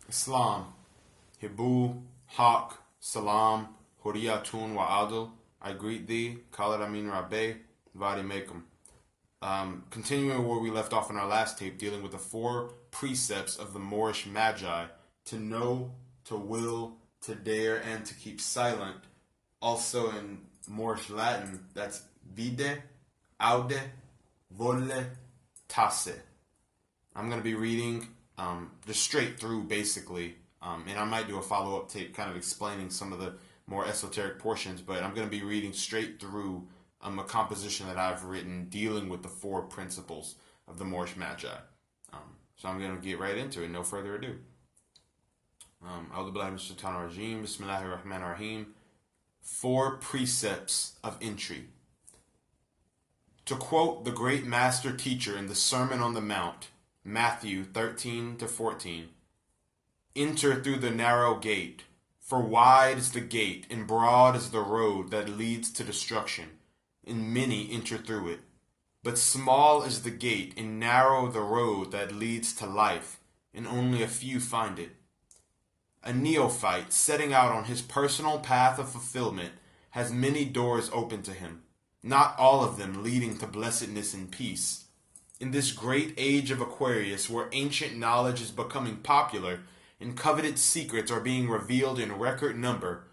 Islam. Hibu, Haq, Salam, Huriyatun wa Adil. I greet thee. Khalid Amin Rabbe, Vadi Mekum. Continuing where we left off in our last tape, dealing with the 4 precepts of the Moorish Magi: to know, to will, to dare, and to keep silent. Also in Moorish Latin, that's vide, aude, volle, tasse. I'm going to be reading just straight through, basically, and I might do a follow-up tape kind of explaining some of the more esoteric portions, but I'm going to be reading straight through a composition that I've written dealing with the 4 principles of the Moorish Magi. So I'm going to get right into it, no further ado. A'udhu billahi minash shaitanir rajim, bismillahir rahmanir rahim. 4 precepts of entry. To quote the great master teacher in the Sermon on the Mount, Matthew 13-14, enter through the narrow gate, for wide is the gate and broad is the road that leads to destruction, and many enter through it. But small is the gate and narrow the road that leads to life, and only a few find it. A neophyte setting out on his personal path of fulfillment has many doors open to him, not all of them leading to blessedness and peace. In this great age of Aquarius, where ancient knowledge is becoming popular and coveted secrets are being revealed in record number,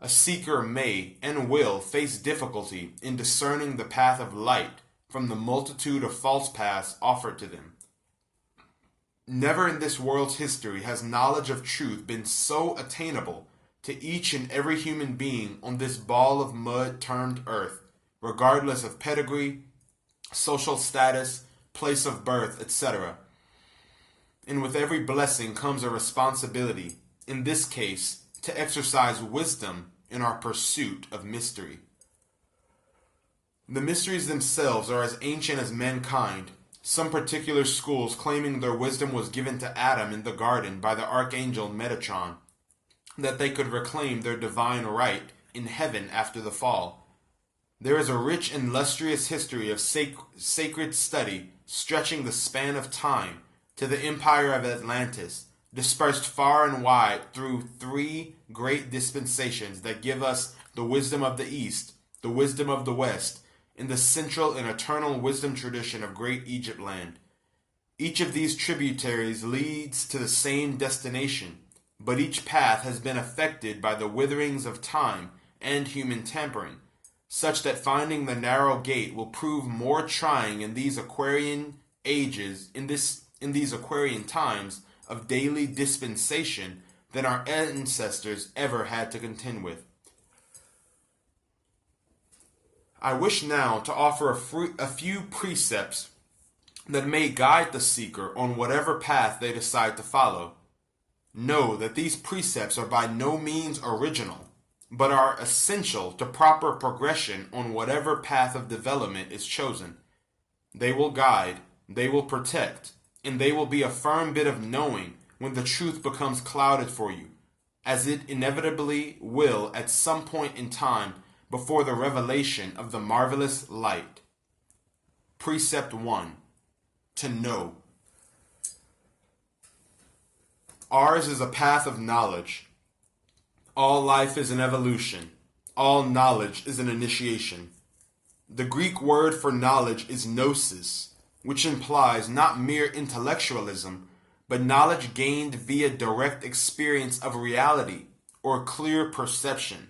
a seeker may and will face difficulty in discerning the path of light from the multitude of false paths offered to them. Never in this world's history has knowledge of truth been so attainable to each and every human being on this ball of mud termed earth, regardless of pedigree, social status, place of birth, etc. And with every blessing comes a responsibility, in this case, to exercise wisdom in our pursuit of mystery. The mysteries themselves are as ancient as mankind, some particular schools claiming their wisdom was given to Adam in the garden by the archangel Metatron, that they could reclaim their divine right in heaven after the fall. There is a rich and lustrous history of sacred study stretching the span of time to the empire of Atlantis, dispersed far and wide through 3 great dispensations that give us the wisdom of the East, the wisdom of the West, and the central and eternal wisdom tradition of great Egypt land. Each of these tributaries leads to the same destination, but each path has been affected by the witherings of time and human tampering, such that finding the narrow gate will prove more trying in these Aquarian ages, in these Aquarian times of daily dispensation than our ancestors ever had to contend with. I wish now to offer a few precepts that may guide the seeker on whatever path they decide to follow. Know that these precepts are by no means original, but are essential to proper progression on whatever path of development is chosen. They will guide, they will protect, and they will be a firm bit of knowing when the truth becomes clouded for you, as it inevitably will at some point in time before the revelation of the marvelous light. Precept 1. To know. Ours is a path of knowledge. All life is an evolution. All knowledge is an initiation. The Greek word for knowledge is gnosis, which implies not mere intellectualism, but knowledge gained via direct experience of reality or clear perception.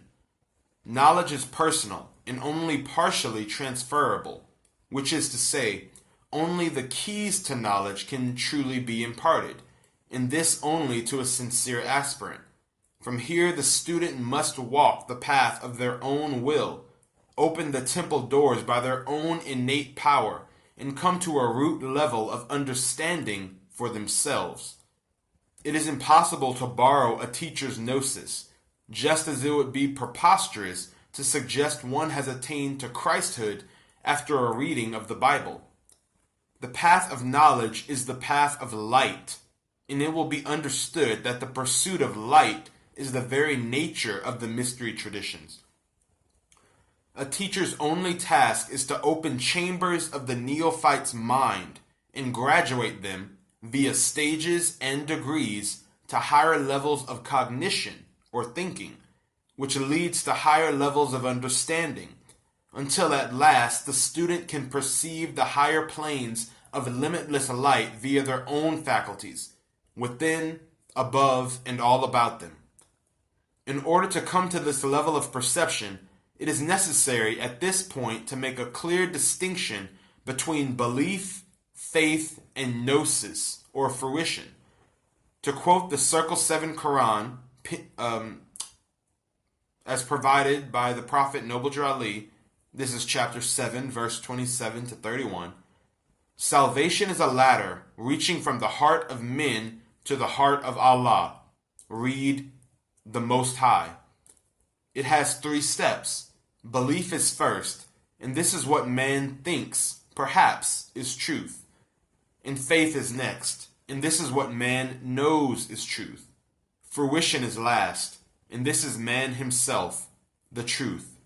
Knowledge is personal and only partially transferable, which is to say, only the keys to knowledge can truly be imparted, and this only to a sincere aspirant. From here, the student must walk the path of their own will, open the temple doors by their own innate power, and come to a root level of understanding for themselves. It is impossible to borrow a teacher's gnosis, just as it would be preposterous to suggest one has attained to Christhood after a reading of the Bible. The path of knowledge is the path of light, and it will be understood that the pursuit of light is the very nature of the mystery traditions. A teacher's only task is to open chambers of the neophyte's mind and graduate them, via stages and degrees, to higher levels of cognition or thinking, which leads to higher levels of understanding, until at last the student can perceive the higher planes of limitless light via their own faculties, within, above, and all about them. In order to come to this level of perception, it is necessary at this point to make a clear distinction between belief, faith, and gnosis, or fruition. To quote the Circle 7 Quran, as provided by the Prophet Noble Ali, this is chapter 7, verse 27 to 31, salvation is a ladder reaching from the heart of men to the heart of Allah. Read the Most High. It has 3 steps. Belief is first, and this is what man thinks, perhaps, is truth. And faith is next, and this is what man knows is truth. Fruition is last, and this is man himself, the truth.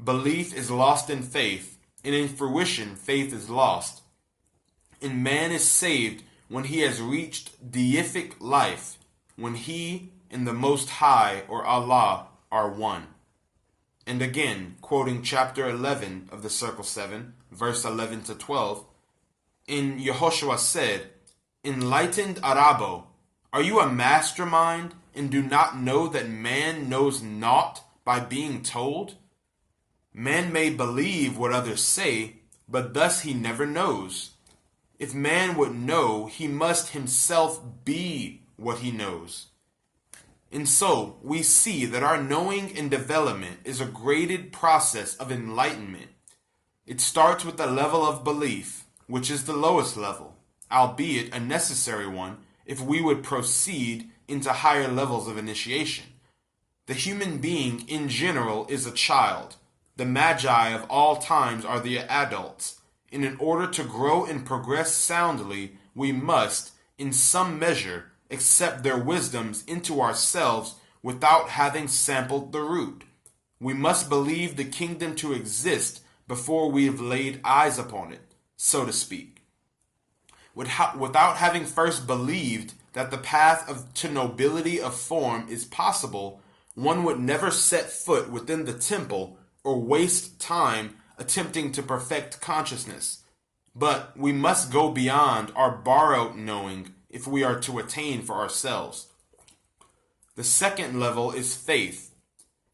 Belief is lost in faith, and in fruition faith is lost. And man is saved when he has reached deific life, when he and the Most High, or Allah, are one. And again, quoting chapter 11 of the Circle 7, verse 11 to 12, in Yehoshua said, "Enlightened Arabo, are you a mastermind and do not know that man knows naught by being told? Man may believe what others say, but thus he never knows. If man would know, he must himself be what he knows." And so, we see that our knowing and development is a graded process of enlightenment. It starts with the level of belief, which is the lowest level, albeit a necessary one if we would proceed into higher levels of initiation. The human being in general is a child. The Magi of all times are the adults. And in order to grow and progress soundly, we must, in some measure, accept their wisdoms into ourselves without having sampled the root. We must believe the kingdom to exist before we have laid eyes upon it, so to speak. Without having first believed that the path to nobility of form is possible, one would never set foot within the temple or waste time attempting to perfect consciousness. But we must go beyond our borrowed knowing if we are to attain for ourselves. The second level is faith.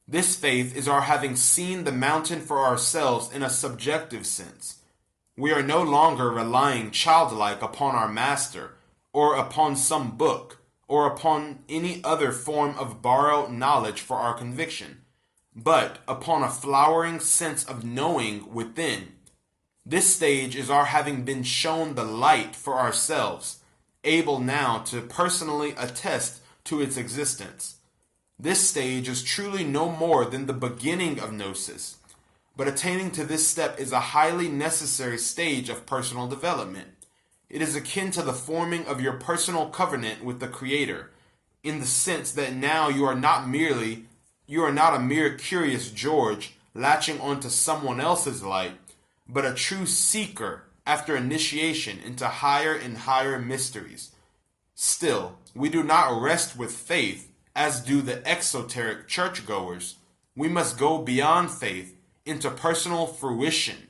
This faith is our having seen the mountain for ourselves in a subjective sense. We are no longer relying childlike upon our master, or upon some book, or upon any other form of borrowed knowledge for our conviction, but upon a flowering sense of knowing within. This stage is our having been shown the light for ourselves, able now to personally attest to its existence. This stage is truly no more than the beginning of gnosis, but attaining to this step is a highly necessary stage of personal development. It is akin to the forming of your personal covenant with the Creator, in the sense that now you are not a mere curious George latching onto someone else's light, but a true seeker after initiation into higher and higher mysteries. Still, we do not rest with faith, as do the esoteric churchgoers. We must go beyond faith into personal fruition.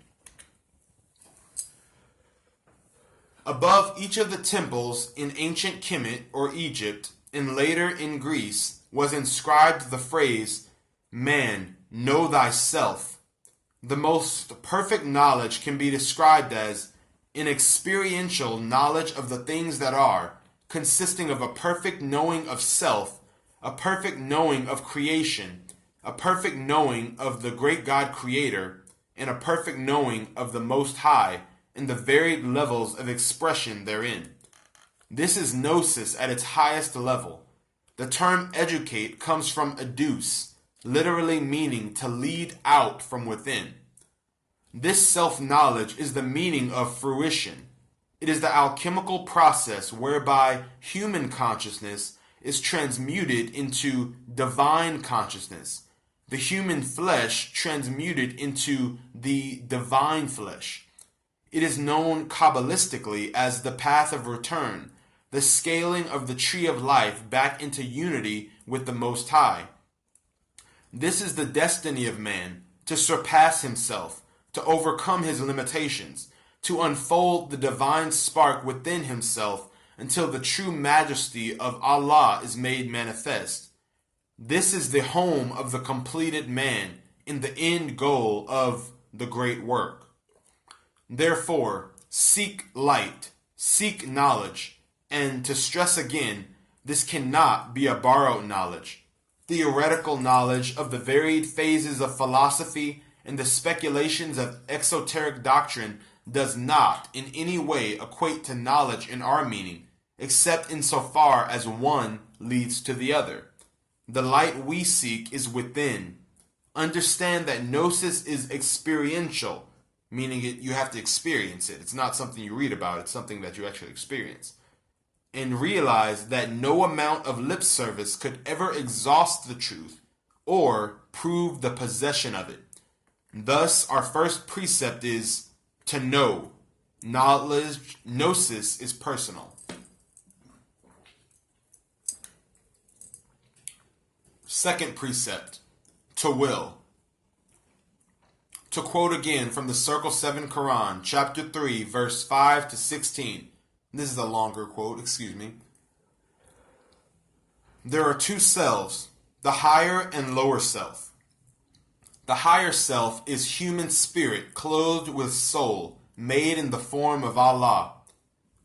Above each of the temples in ancient Kemet or Egypt, and later in Greece, was inscribed the phrase, "Man, know thyself." The most perfect knowledge can be described as an experiential knowledge of the things that are, consisting of a perfect knowing of self, a perfect knowing of creation, a perfect knowing of the great God Creator, and a perfect knowing of the Most High and the varied levels of expression therein. This is gnosis at its highest level. The term educate comes from educe, literally meaning to lead out from within. This self-knowledge is the meaning of fruition. It is the alchemical process whereby human consciousness is transmuted into divine consciousness, the human flesh transmuted into the divine flesh. It is known Kabbalistically as the path of return, the scaling of the tree of life back into unity with the Most High. This is the destiny of man, to surpass himself, to overcome his limitations, to unfold the divine spark within himself until the true majesty of Allah is made manifest. This is the home of the completed man in the end goal of the great work. Therefore, seek light, seek knowledge, and to stress again, this cannot be a borrowed knowledge. Theoretical knowledge of the varied phases of philosophy and the speculations of esoteric doctrine does not in any way equate to knowledge in our meaning, except insofar as one leads to the other. The light we seek is within. Understand that gnosis is experiential, meaning you have to experience it. It's not something you read about, it's something that you actually experience. And realize that no amount of lip service could ever exhaust the truth or prove the possession of it. Thus, our first precept is to know. Knowledge, gnosis is personal. Second precept, to will. To quote again from the Circle 7 Quran, chapter 3, verse 5 to 16. This is a longer quote, excuse me. There are two selves, the higher and lower self. The higher self is human spirit clothed with soul, made in the form of Allah.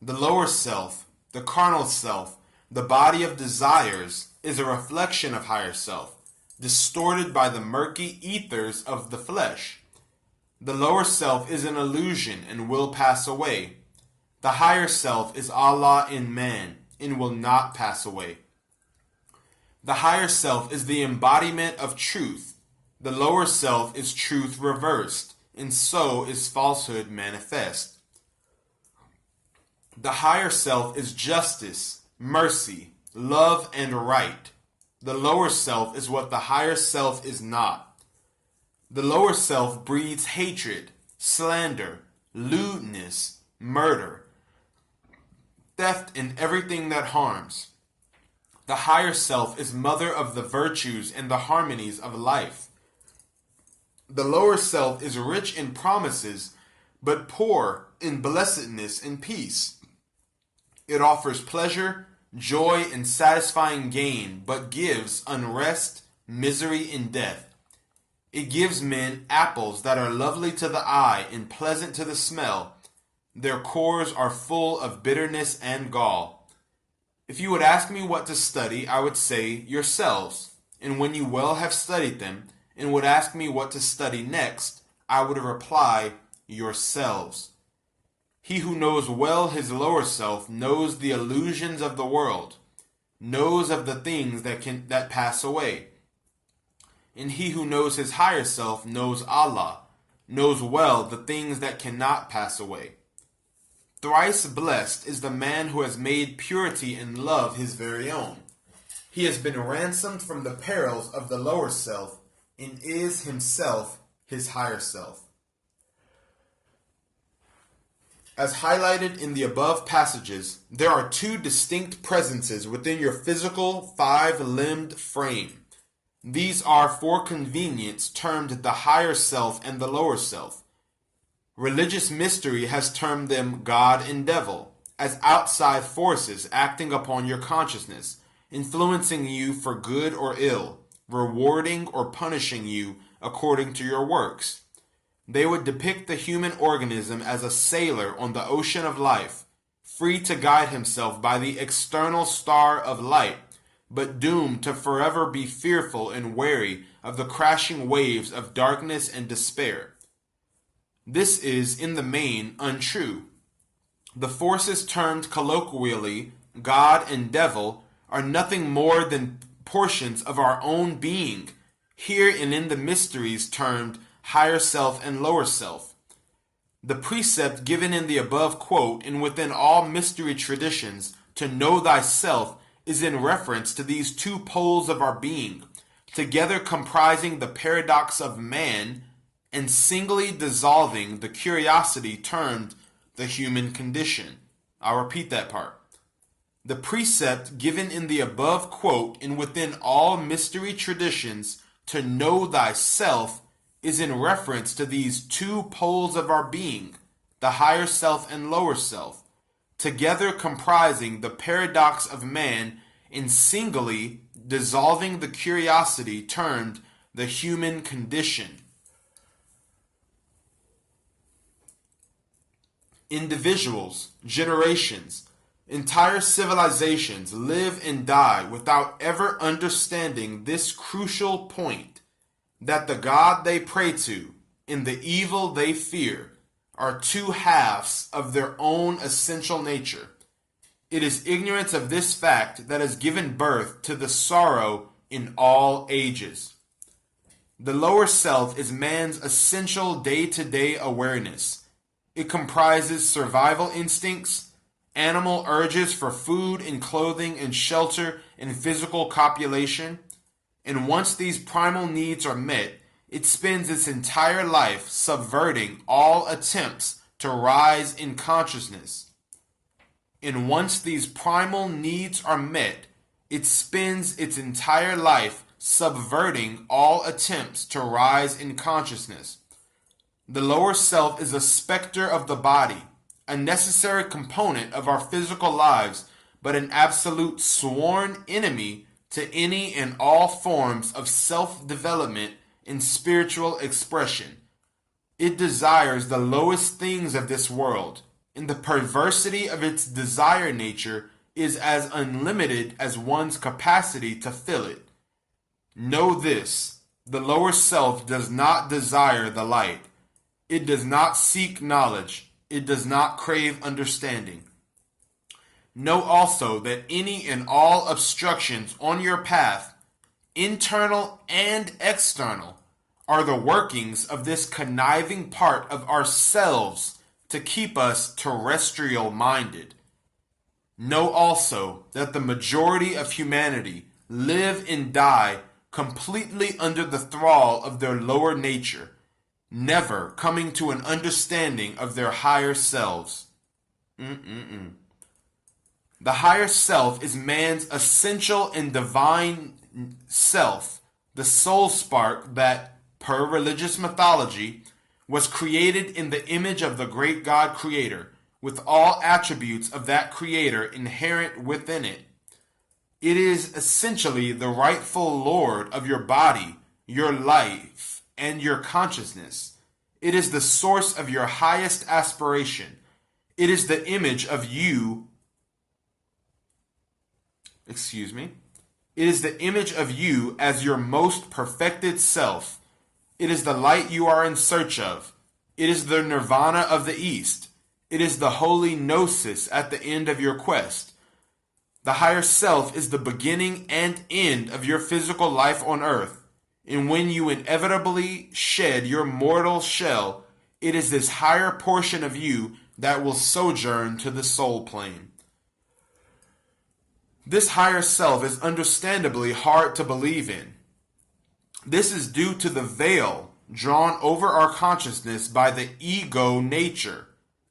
The lower self, the carnal self, the body of desires, is a reflection of higher self, distorted by the murky ethers of the flesh. The lower self is an illusion and will pass away. The higher self is Allah in man and will not pass away. The higher self is the embodiment of truth. The lower self is truth reversed, and so is falsehood manifest. The higher self is justice, mercy, love, and right. The lower self is what the higher self is not. The lower self breeds hatred, slander, lewdness, murder, theft, and everything that harms. The higher self is mother of the virtues and the harmonies of life. The lower self is rich in promises, but poor in blessedness and peace. It offers pleasure, joy, and satisfying gain, but gives unrest, misery, and death. It gives men apples that are lovely to the eye and pleasant to the smell. Their cores are full of bitterness and gall. If you would ask me what to study, I would say yourselves. And when you well have studied them, and would ask me what to study next, I would reply, yourselves. He who knows well his lower self knows the illusions of the world, knows of the things that pass away. And he who knows his higher self knows Allah, knows well the things that cannot pass away. Thrice blessed is the man who has made purity and love his very own. He has been ransomed from the perils of the lower self and is himself his higher self. As highlighted in the above passages, there are two distinct presences within your physical five-limbed frame. These are for convenience termed the higher self and the lower self. Religious mystery has termed them God and devil, as outside forces acting upon your consciousness, influencing you for good or ill, rewarding or punishing you according to your works. They would depict the human organism as a sailor on the ocean of life, free to guide himself by the external star of light, but doomed to forever be fearful and wary of the crashing waves of darkness and despair. This is, in the main, untrue. The forces termed colloquially God and devil are nothing more than portions of our own being, here and in the mysteries termed higher self and lower self. The precept given in the above quote and within all mystery traditions, to know thyself, is in reference to these two poles of our being, together comprising the paradox of man and singly dissolving the curiosity termed the human condition. I'll repeat that part. The precept given in the above quote and within all mystery traditions to know thyself is in reference to these two poles of our being, the higher self and lower self, together comprising the paradox of man and singly dissolving the curiosity termed the human condition. Individuals, generations, entire civilizations live and die without ever understanding this crucial point, that the God they pray to and the evil they fear are two halves of their own essential nature. It is ignorance of this fact that has given birth to the sorrow in all ages. The lower self is man's essential day-to-day awareness. It comprises survival instincts, animal urges for food and clothing and shelter and physical copulation, and once these primal needs are met, it spends its entire life subverting all attempts to rise in consciousness. And once these primal needs are met, it spends its entire life subverting all attempts to rise in consciousness. The lower self is a specter of the body, a necessary component of our physical lives, but an absolute sworn enemy to any and all forms of self-development and spiritual expression. It desires the lowest things of this world, and the perversity of its desire nature is as unlimited as one's capacity to fill it. Know this, the lower self does not desire the light. It does not seek knowledge. It does not crave understanding. Know also that any and all obstructions on your path, internal and external, are the workings of this conniving part of ourselves to keep us terrestrial minded. Know also that the majority of humanity live and die completely under the thrall of their lower nature, never coming to an understanding of their higher selves. The higher self is man's essential and divine self, the soul spark that, per religious mythology, was created in the image of the great God Creator, with all attributes of that Creator inherent within it. It is essentially the rightful Lord of your body, your life, and your consciousness. It is the source of your highest aspiration. It is the image of you. It is the image of you as your most perfected self. It is the light you are in search of. It is the nirvana of the East. It is the holy gnosis at the end of your quest. The higher self is the beginning and end of your physical life on earth. And when you inevitably shed your mortal shell, it is this higher portion of you that will sojourn to the soul plane. This higher self is understandably hard to believe in. This is due to the veil drawn over our consciousness by the ego nature.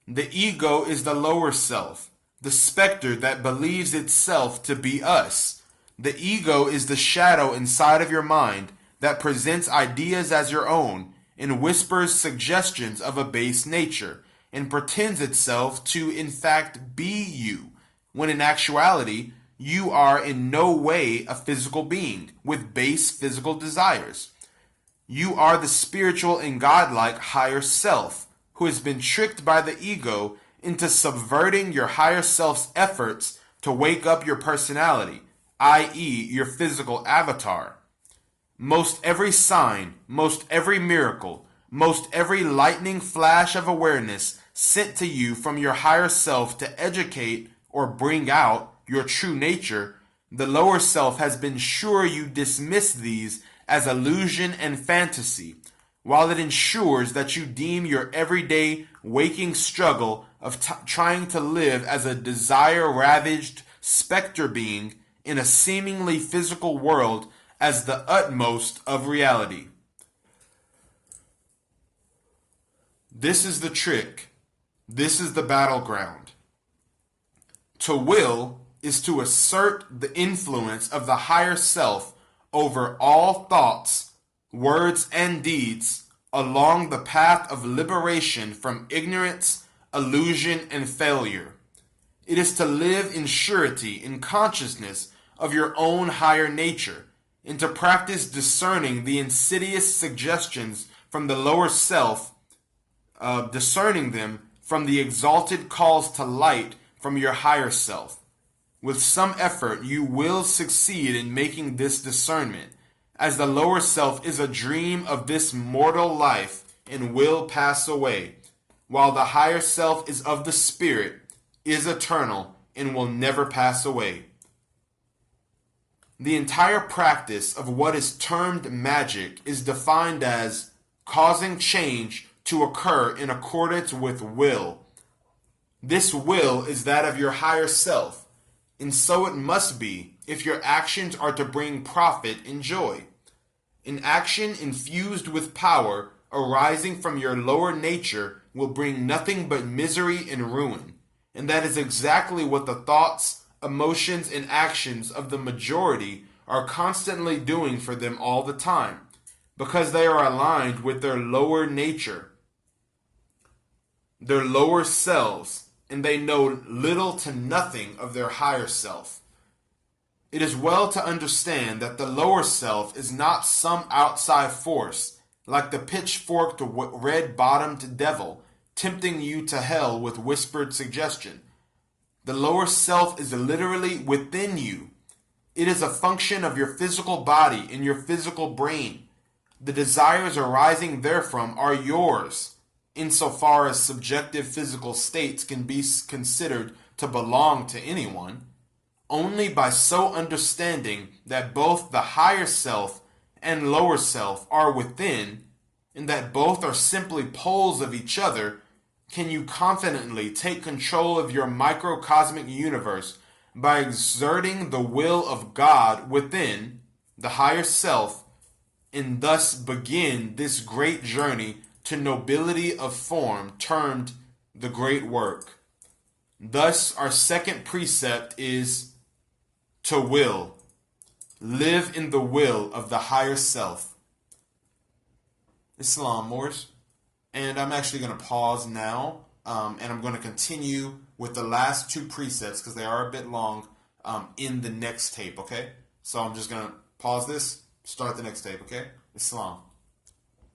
The ego is the lower self, the specter that believes itself to be us. The ego is the shadow inside of your mind that presents ideas as your own and whispers suggestions of a base nature and pretends itself to in fact be you, when in actuality you are in no way a physical being with base physical desires. You are the spiritual and godlike higher self who has been tricked by the ego into subverting your higher self's efforts to wake up your personality, i.e. your physical avatar. Most every sign, most every miracle, most every lightning flash of awareness sent to you from your higher self to educate or bring out your true nature, the lower self has been sure you dismiss these as illusion and fantasy, while it ensures that you deem your everyday waking struggle of trying to live as a desire-ravaged specter being in a seemingly physical world as the utmost of reality. This is the trick. This is the battleground. To will is to assert the influence of the higher self over all thoughts, words, and deeds along the path of liberation from ignorance, illusion, and failure. It is to live in surety, in consciousness of your own higher nature, and to practice discerning the insidious suggestions from the lower self, discerning them from the exalted calls to light from your higher self. With some effort, you will succeed in making this discernment, as the lower self is a dream of this mortal life and will pass away, while the higher self is of the spirit, is eternal, and will never pass away. The entire practice of what is termed magic is defined as causing change to occur in accordance with will. This will is that of your higher self, and so it must be if your actions are to bring profit and joy. An action infused with power arising from your lower nature will bring nothing but misery and ruin, and that is exactly what the thoughts, emotions, and actions of the majority are constantly doing for them all the time, because they are aligned with their lower nature, their lower selves, and they know little to nothing of their higher self. It is well to understand that the lower self is not some outside force, like the pitchforked red-bottomed devil, tempting you to hell with whispered suggestion. The lower self is literally within you. It is a function of your physical body and your physical brain. The desires arising therefrom are yours, insofar as subjective physical states can be considered to belong to anyone. Only by so understanding that both the higher self and lower self are within, and that both are simply poles of each other, can you confidently take control of your microcosmic universe by exerting the will of God within the higher self, and thus begin this great journey to nobility of form termed the great work. Thus our second precept is to will. Live in the will of the higher self. Islam, Moorish. And I'm actually going to pause now, and I'm going to continue with the last two precepts, because they are a bit long, in the next tape, okay? So I'm just going to pause this, start the next tape, okay? Islam.